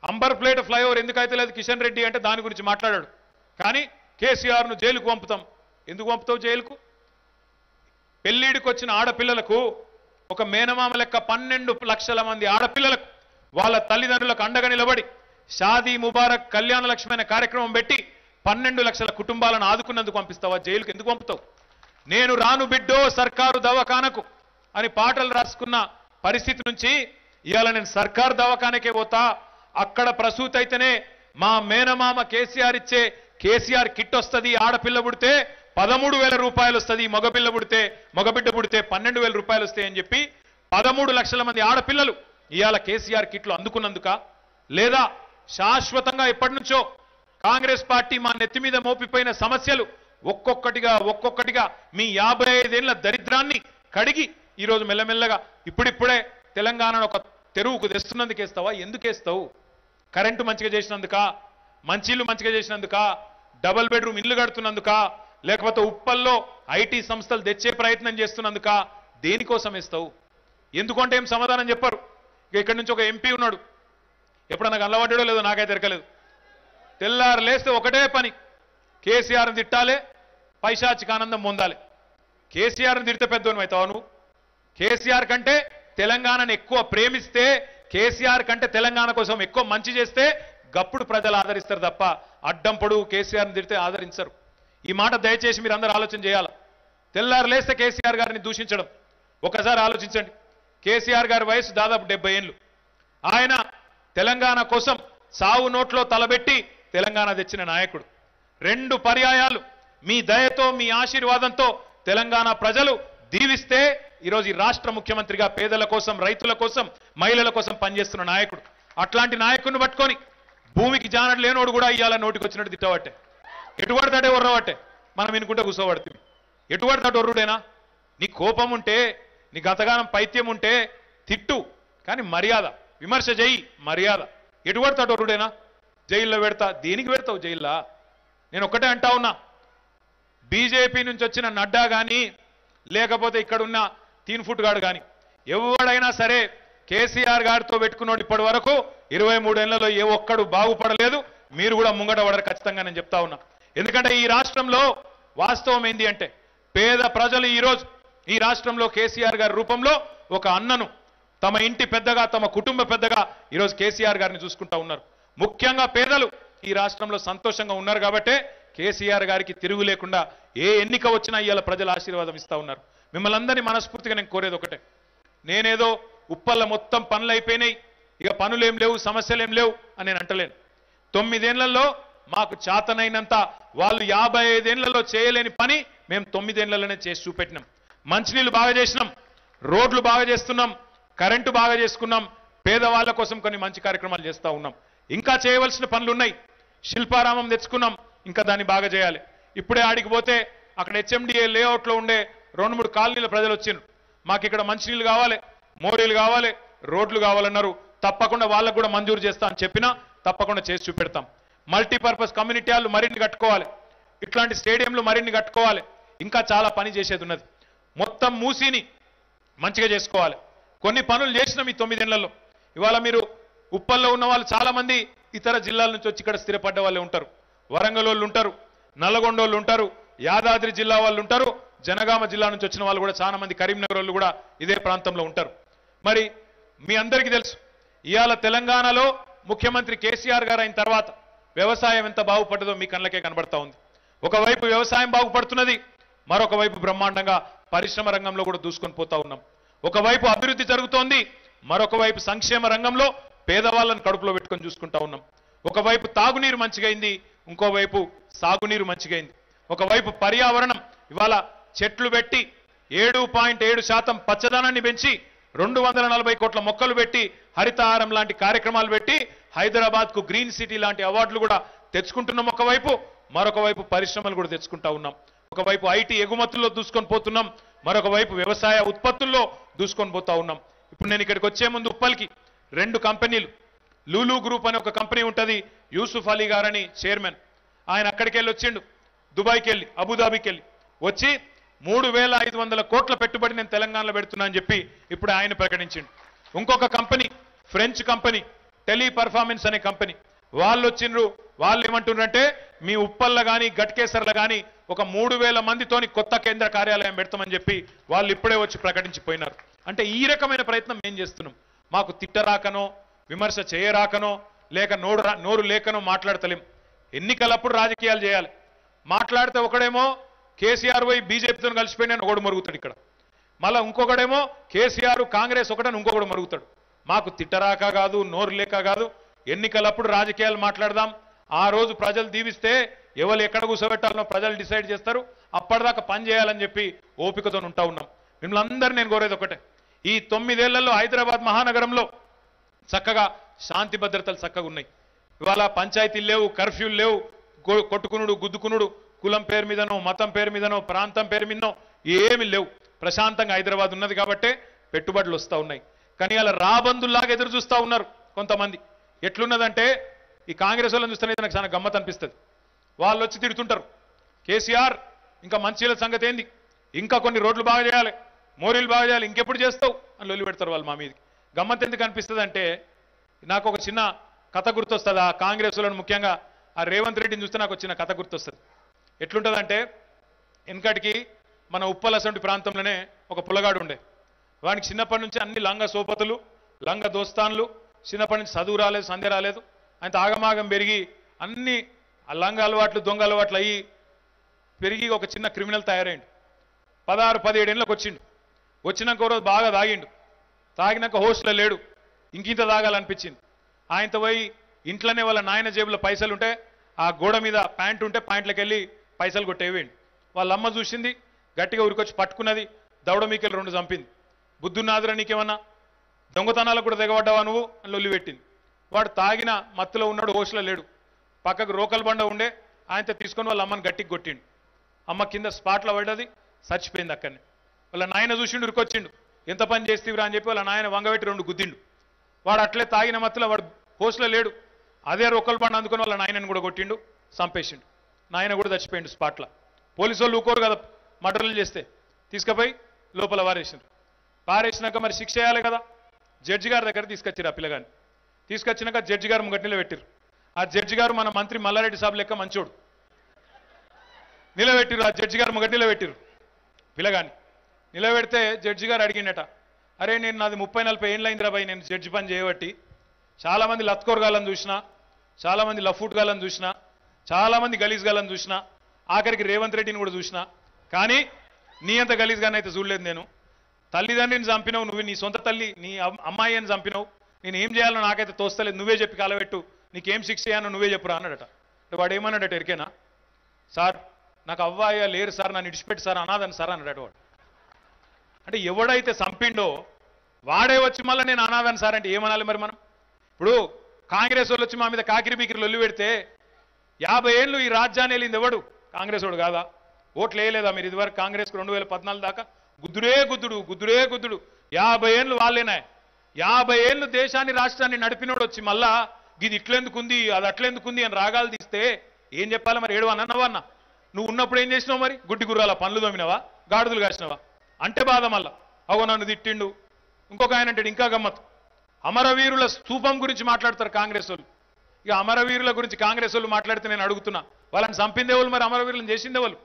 Amber plate flyover ఎందుకైతే లేదు కిషన్ రెడ్డి అంటే దాని గురించి మాట్లాడాడు. కానీ కేసీఆర్ను జైలుకు పంపుతాం. ఎందుకు పంపుతావు జైలుకు? పెళ్లిడికి వచ్చిన ఆడపిల్లలకు ఒక మేనమామ లెక్క 12 లక్షల మంది ఆడపిల్లలకు వాళ్ళ తల్లిదండ్రులకు అండగా నిలబడి షాదీ ముబారక్ కళ్యాణ లక్ష్మి అనే కార్యక్రమం పెట్టి 12 లక్షల కుటుంబాలను ఆదుకున్నందుకు పంపిస్తావా జైలుకు? ఎందుకు పంపుతావు? నేను రాను బిడ్డో సర్కారు దవాఖానకు అని పాటలు రాసుకున్న పరిస్థితి నుంచి ఇవాళ నేను సర్కారు దవాఖానకే పోతా, అక్కడ ప్రసూతి అయితేనే మా మేనమామ కేసీఆర్ ఇచ్చే కేసీఆర్ కిట్ వస్తుంది, ఆడపిల్ల పుడితే 13,000 రూపాయలు వస్తుంది, మగబిడ్డ పుడితే 12,000 రూపాయలు వస్తాయి అని చెప్పి 13 లక్షల మంది ఆడపిల్లలు ఇవాళ కేసీఆర్ కిట్లు అందుకున్నందుక, లేదా శాశ్వతంగా ఎప్పటి నుంచో కాంగ్రెస్ పార్టీ మా నెత్తి మీద మోపిపోయిన సమస్యలు ఒక్కొక్కటిగా మీ 55 ఏళ్ల దరిద్రాన్ని కడిగి ఈరోజు మెల్లమెల్లగా ఇప్పుడిప్పుడే తెలంగాణను ఒక తెరువుకు తెస్తున్నందుకేస్తావా? ఎందుకేస్తావు? కరెంటు మంచిగా చేసినందుక, మంచిళ్ళు మంచిగా చేసినందుక, డబుల్ బెడ్రూమ్ ఇల్లు కడుతున్నందుక, లేకపోతే ఉప్పల్లో ఐటీ సంస్థలు తెచ్చే ప్రయత్నం చేస్తున్నందుక, దేనికోసం ఇస్తావు? ఎందుకంటే ఏం సమాధానం చెప్పరు. ఇక్కడి నుంచి ఒక ఎంపీ ఉన్నాడు, ఎప్పుడన్నా కలవడ్డాడో లేదో నాకైతే ఎరకలేదు. తెల్లారు లేస్తే ఒకటే పని, కేసీఆర్ని తిట్టాలి, పైశాచిక ఆనందం పొందాలి. కేసీఆర్ని తిడితే పెద్దోని అవుతావు నువ్వు? కేసీఆర్ కంటే తెలంగాణను ఎక్కువ ప్రేమిస్తే, కేసీఆర్ కంటే తెలంగాణ కోసం ఎక్కువ మంచి చేస్తే గప్పుడు ప్రజలు ఆదరిస్తారు తప్ప అడ్డం పొడుగు కేసీఆర్ని తిడితే ఆదరించరు. ఈ మాట దయచేసి మీరు అందరూ ఆలోచన చేయాలి. తెల్లారు లేస్తే కేసీఆర్ గారిని దూషించడం, ఒకసారి ఆలోచించండి. కేసీఆర్ గారి వయసు దాదాపు 70 ఏళ్ళు. ఆయన తెలంగాణ కోసం సావు నోట్లో తలబెట్టి తెలంగాణ తెచ్చిన నాయకుడు. 2 పర్యాయాలు మీ దయతో మీ ఆశీర్వాదంతో తెలంగాణ ప్రజలు దీవిస్తే ఈరోజు ఈ రాష్ట్ర ముఖ్యమంత్రిగా పేదల కోసం, రైతుల కోసం, మహిళల కోసం పనిచేస్తున్న నాయకుడు. అట్లాంటి నాయకుడిని పట్టుకొని భూమికి జానడు లేనోడు కూడా ఇవాళ నోటికి వచ్చినట్టు తిట్టబట్టే, ఎటుపడతాడే ఒర్రబట్టే మనం వినుకుంటే కూర్చోబడుతుంది. ఎటుపడతాడు ఒర్రుడేనా? నీ కోపం ఉంటే, నీ గతగానం పైత్యం ఉంటే తిట్టు, కానీ మర్యాద, విమర్శ చేయి, మర్యాద. ఎటుపడతాడు ఒర్రుడేనా? జైల్లో పెడతా. దేనికి పెడతావు జైల్లో? నేను ఒక్కటే అంటా ఉన్నా, బీజేపీ నుంచి వచ్చిన నడ్డా కానీ, లేకపోతే ఇక్కడున్న 3 ఫుట్ గాడు కానీ ఎవడైనా సరే కేసీఆర్ గారితో పెట్టుకున్నోడు ఇప్పటి వరకు 23 ఏళ్లలో ఏ ఒక్కడు బాగుపడలేదు. మీరు కూడా ముంగట పడరు ఖచ్చితంగా, నేను చెప్తా ఉన్నా. ఎందుకంటే ఈ రాష్ట్రంలో వాస్తవం ఏంది అంటే, పేద ప్రజలు ఈరోజు ఈ రాష్ట్రంలో కేసీఆర్ గారి రూపంలో ఒక అన్నను తమ ఇంటి పెద్దగా, తమ కుటుంబ పెద్దగా ఈరోజు కేసీఆర్ గారిని చూసుకుంటా ఉన్నారు. ముఖ్యంగా పేదలు ఈ రాష్ట్రంలో సంతోషంగా ఉన్నారు కాబట్టే కేసీఆర్ గారికి తిరుగు లేకుండా ఏ ఎన్నిక వచ్చినా ఇవాళ ప్రజలు ఆశీర్వాదం ఇస్తా ఉన్నారు. మిమ్మల్ని అందరినీ మనస్ఫూర్తిగా నేను కోరేది ఒకటే, నేనేదో ఉప్పల్ల మొత్తం పనులు అయిపోయినాయి, ఇక పనులేం లేవు, సమస్యలేం లేవు అని నేను అంటలేను. 9 ఏళ్లలో మాకు చేతనైనంత, వాళ్ళు 55 ఏళ్లలో చేయలేని పని మేము 9 ఏళ్లలోనే చేసి చూపెట్టినాం. మంచినీళ్ళు బాగా చేసినాం, రోడ్లు బాగా చేస్తున్నాం, కరెంటు బాగా చేసుకున్నాం, పేదవాళ్ళ కోసం కొన్ని మంచి కార్యక్రమాలు చేస్తూ ఉన్నాం. ఇంకా చేయవలసిన పనులు ఉన్నాయి. శిల్పారామం తెచ్చుకున్నాం, ఇంకా దాన్ని బాగా చేయాలి. ఇప్పుడే ఆడికి పోతే అక్కడ హెచ్ఎండిఏ లేఅవుట్లో ఉండే 2-3 కాలనీల ప్రజలు వచ్చిండ్రు, మాకు ఇక్కడ మంచినీళ్ళు కావాలి, మోరీలు కావాలి, రోడ్లు కావాలన్నారు. తప్పకుండా వాళ్ళకు కూడా మంజూరు చేస్తా అని చెప్పినా తప్పకుండా చేసి చూపెడతాం. మల్టీపర్పస్ కమ్యూనిటీ హాల్ మరిన్ని కట్టుకోవాలి, ఇట్లాంటి స్టేడియంలు మరిన్ని కట్టుకోవాలి. ఇంకా చాలా పని చేసేది ఉన్నది. మొత్తం మూసీని మంచిగా చేసుకోవాలి. కొన్ని పనులు చేసినాం ఈ 9 ఏళ్లలో. ఇవాళ మీరు ఉప్పల్లో ఉన్న వాళ్ళు చాలా మంది ఇతర జిల్లాల నుంచి వచ్చి ఇక్కడ స్థిరపడ్డ వాళ్ళే ఉంటారు. వరంగల్ వాళ్ళు ఉంటారు, నల్లగొండ వాళ్ళు ఉంటారు, యాదాద్రి జిల్లా వాళ్ళు ఉంటారు, జనగామ జిల్లా నుంచి వచ్చిన వాళ్ళు కూడా చాలా మంది, కరీంనగర్ వాళ్ళు కూడా ఇదే ప్రాంతంలో ఉంటారు. మరి మీ అందరికీ తెలుసు, ఇవాళ తెలంగాణలో ముఖ్యమంత్రి కేసీఆర్ గారు అయిన తర్వాత వ్యవసాయం ఎంత బాగుపడ్డదో మీ కళ్ళకే కనబడతా ఉంది. ఒకవైపు వ్యవసాయం బాగుపడుతున్నది, మరొక వైపు బ్రహ్మాండంగా పరిశ్రమ రంగంలో కూడా దూసుకొని పోతా ఉన్నాం. ఒకవైపు అభివృద్ధి జరుగుతోంది, మరొక వైపు సంక్షేమ రంగంలో పేదవాళ్ళని కడుపులో పెట్టుకొని చూసుకుంటా ఉన్నాం. ఒకవైపు తాగునీరు మంచిగైంది, ఇంకోవైపు సాగునీరు మంచిగైంది. ఒకవైపు పర్యావరణం, ఇవాళ చెట్లు పెట్టి 7.7% పచ్చదనాన్ని పెంచి 240 కోట్ల మొక్కలు పెట్టి హరితహారం లాంటి కార్యక్రమాలు పెట్టి హైదరాబాద్ కు గ్రీన్ సిటీ లాంటి అవార్డులు కూడా తెచ్చుకుంటున్నాం ఒకవైపు, మరొక వైపు పరిశ్రమలు కూడా తెచ్చుకుంటా ఉన్నాం. ఒకవైపు ఐటీ ఎగుమతుల్లో దూసుకొని పోతున్నాం, మరొక వైపు వ్యవసాయ ఉత్పత్తుల్లో దూసుకొని పోతా ఉన్నాం. ఇప్పుడు నేను ఇక్కడికి వచ్చే ముందు ఉప్పల్కి 2 కంపెనీలు, లూలు గ్రూప్ అనే ఒక కంపెనీ ఉంటుంది, యూసుఫ్ అలీ గారని చైర్మన్, ఆయన అక్కడికి వెళ్ళి వచ్చిండు, దుబాయ్కి వెళ్ళి, అబుదాబికి వెళ్ళి వచ్చి 3,500 కోట్ల పెట్టుబడి నేను తెలంగాణలో పెడుతున్నా అని చెప్పి ఇప్పుడు ఆయన ప్రకటించిండు. ఇంకొక company, French company tele performance అనే కంపెనీ వాళ్ళు వచ్చిండ్రు. వాళ్ళు ఏమంటున్నారంటే మీ ఉప్పల్ల కానీ గట్కేసర్ల కానీ ఒక 3000 మందితోని కొత్త కేంద్ర కార్యాలయం పెడతామని చెప్పి వాళ్ళు ఇప్పుడే వచ్చి ప్రకటించిపోయినారు. అంటే ఈ రకమైన ప్రయత్నం మేము చేస్తున్నాం. మాకు తిట్టరాకనో విమర్శ చేయరాకనో లేక నోరు లేకనో మాట్లాడతలేం. ఎన్నికలప్పుడు రాజకీయాలు చేయాలి. మాట్లాడితే ఒకడేమో కేసీఆర్ పోయి బీజేపీతో కలిసిపోయినా ఒకడు మరుగుతాడు ఇక్కడ, మళ్ళా ఇంకొకడేమో కేసీఆర్ కాంగ్రెస్ ఒకటని ఇంకొకడు మరుగుతాడు. మాకు తిట్టరాక కాదు, నోరు లేక కాదు. ఎన్నికలప్పుడు రాజకీయాలు మాట్లాడదాం. ఆ రోజు ప్రజలు దీవిస్తే ఎవరు ఎక్కడ కూర్చోబెట్టాలనో ప్రజలు డిసైడ్ చేస్తారు. అప్పటిదాకా పని చేయాలని చెప్పి ఓపికతో ఉంటా ఉన్నాం. మిమ్మల్ని అందరూ నేను కోరేది ఒకటే, ఈ 9 ఏళ్లలో హైదరాబాద్ మహానగరంలో చక్కగా శాంతి భద్రతలు చక్కగా ఉన్నాయి. ఇవాళ పంచాయతీలు లేవు, కర్ఫ్యూలు లేవు, కొట్టుకునుడు గుద్దుకునుడు కులం పేరు మీదనో మతం పేరు మీదనో ప్రాంతం పేరు మీదనో ఏమి లేవు. ప్రశాంతంగా హైదరాబాద్ ఉన్నది కాబట్టే పెట్టుబడులు వస్తూ ఉన్నాయి. కానీ అలా రాబందుల్లాగా ఎదురు చూస్తూ ఉన్నారు కొంతమంది. ఎట్లున్నదంటే ఈ కాంగ్రెస్ వాళ్ళని చూస్తేనే నాకు చాలా గమ్మత్ అనిపిస్తుంది. వాళ్ళు వచ్చి తిడుతుంటారు, కేసీఆర్ ఇంకా మంచిల సంగతి ఏంది, ఇంకా కొన్ని రోడ్లు బాగా చేయాలి, మోరీలు బాగా చేయాలి, ఇంకెప్పుడు చేస్తావు అని లొల్లి పెడతారు వాళ్ళు మా మీదకి. గమ్మత్ ఎందుకు అనిపిస్తుంది అంటే నాకు ఒక చిన్న కథ గుర్తొస్తుంది. ఆ కాంగ్రెస్ వాళ్ళని ముఖ్యంగా ఆ రేవంత్ రెడ్డిని చూస్తే నాకు చిన్న కథ గుర్తొస్తుంది. ఎట్లుంటుందంటే వెనకటికి మన ఉప్పల్ అసంటి ప్రాంతంలోనే ఒక పుల్లగాడు ఉండే. వానికి చిన్నప్పటి నుంచి అన్ని లంగ సోపతులు, లంగ దోస్తాన్లు, చిన్నప్పటి నుంచి చదువు రాలేదు, సంధ్య రాలేదు. ఆయన ఆగమాగం పెరిగి అన్ని లంగ అలవాట్లు దొంగ అలవాట్లు అయ్యి పెరిగి ఒక చిన్న క్రిమినల్ తయారైండు. 16-17 ఏళ్ళకి వచ్చిండు. వచ్చినాక ఒక రోజు బాగా తాగిండు. తాగినాక హోస్ట్లో లేడు, ఇంకింత తాగాలనిపించింది. ఆయనతో పోయి ఇంట్లోనే వాళ్ళ నాయన జేబులో పైసలు ఉంటే ఆ గోడ మీద ప్యాంట్ ఉంటే ప్యాంట్లోకి వెళ్ళి పైసలు కొట్టేవేయండి. వాళ్ళ అమ్మ చూసింది, గట్టిగా ఉరికొచ్చి పట్టుకున్నది, దవడ మీకెళ్ళి 2 చంపింది. బుద్ధున్నాదురా నీకేమన్నా, దొంగతనాలకు కూడా దిగబడ్డావా నువ్వు అని లొల్లి పెట్టింది. వాడు తాగిన మత్తులో ఉన్నాడు, హోస్ట్లో లేడు. పక్కకు రోకల్ బండ ఉండే, ఆయనతో తీసుకొని వాళ్ళ అమ్మని గట్టికి కొట్టిండు. అమ్మ కింద స్పాట్లో పడ్డది, చచ్చిపోయింది అక్కడనే. వాళ్ళ నాయన చూసిండు, ఉరికొచ్చిండు. ఎంత పని చేస్తేవిరా అని చెప్పి వాళ్ళ నాయన వంగబెట్టి 2 గుద్దిండు. వాడు అట్లే తాగిన మత్తులో వాడు హోస్ట్లో లేడు, అదే రోకల్ బండ అందుకొని వాళ్ళ నాయనని కూడా కొట్టిండు, చంపేసిండు. నాయన కూడా చచ్చిపోయిండు స్పాట్లో. పోలీసు వాళ్ళు ఊకోరు కదా మర్డర్లు చేస్తే, తీసుకుపోయి లోపల వారేసిండ్రు. పారేసినాక మరి శిక్ష చేయాలి కదా, జడ్జి గారి దగ్గర తీసుకొచ్చారు. ఆ పిల్లగాని తీసుకొచ్చినాక జడ్జి గారు ముంగట నిలబెట్టిరు. ఆ జడ్జి గారు మన మంత్రి మల్లారెడ్డి సాబ్ లెక్క మంచోడు, నిలబెట్టిరు. ఆ జడ్జి గారు ముంగట నిలబెట్టిరు. పిల్లగాని నిలబెడితే జడ్జి గారు అడిగిండట, అరే నేను నాది 30-40 ఏళ్ళు అయిందిరా బాయ్, నేను జడ్జి పని చేయబట్టి చాలామంది లత్కోరగాలని చూసినా, చాలామంది లఫూట్ గాలని చూసినా, చాలామంది గలీజ్ గాలని చూసినా, ఆఖరికి రేవంత్ రెడ్డిని కూడా చూసినా, కానీ నీ అంత గలీజ్ గాని అయితే చూడలేదు నేను. తల్లిదండ్రిని చంపినావు నువ్వు, నీ సొంత తల్లి నీ అమ్మాయి అని చంపినావు, నేను ఏం చేయాలో నాకైతే తోస్తలేదు, నువ్వే చెప్పి కాలబెట్టు, నీకేం శిక్ష చేయాలో నువ్వే చెప్పురా అన్నాడట. వాడు ఏమన్నాడట ఎరికేనా, సార్ నాకు అవ్వాయ లేరు సార్, నన్ను ఇడిచిపెట్టి సార్, అనాథని సార్ అన్నాడట వాడు. అంటే ఎవడైతే చంపిండో వాడే వచ్చి మళ్ళీ నేను అనాథని సార్ అంటే ఏమనాలి మరి మనం? ఇప్పుడు కాంగ్రెస్ వాళ్ళు వచ్చి మా మీద కాకిరి బీకిరి లొల్లి పెడితే 50 ఏళ్ళు ఈ రాజ్యాన్ని వెళ్ళింది ఎవడు? కాంగ్రెస్ వాడు కాదా? ఓట్లు వేయలేదా మీరు ఇదివరకు కాంగ్రెస్కు? 2014 దాకా గుద్దుడే గుద్దుడు గుద్దుడే గుద్దుడు. 50 ఏళ్ళు వాళ్ళేనా? 50 ఏళ్ళు దేశాన్ని రాష్ట్రాన్ని నడిపినోడు వచ్చి మళ్ళా ఇది ఇట్లెందుకుంది అది అట్లెందుకుంది అని రాగాలు తీస్తే ఏం చెప్పాలి మరి? ఏడు అన్నవన్నా నువ్వు ఉన్నప్పుడు ఏం చేసినావు మరి? గుడ్డి గుర్రాల పనులు దొమినవా, గాడుదలు కాసినవా అంటే బాధ. మళ్ళా అగో నన్ను తిట్టిండు. ఇంకొక ఆయన అంటాడు ఇంకా గమ్మత్, అమరవీరుల స్తూపం గురించి మాట్లాడతారు కాంగ్రెస్ వాళ్ళు. ఇక అమరవీరుల గురించి కాంగ్రెస్ వాళ్ళు మాట్లాడితే నేను అడుగుతున్నా, వాళ్ళని చంపిందే వాళ్ళు మరి, అమరవీరులను చేసిందే వాళ్ళు.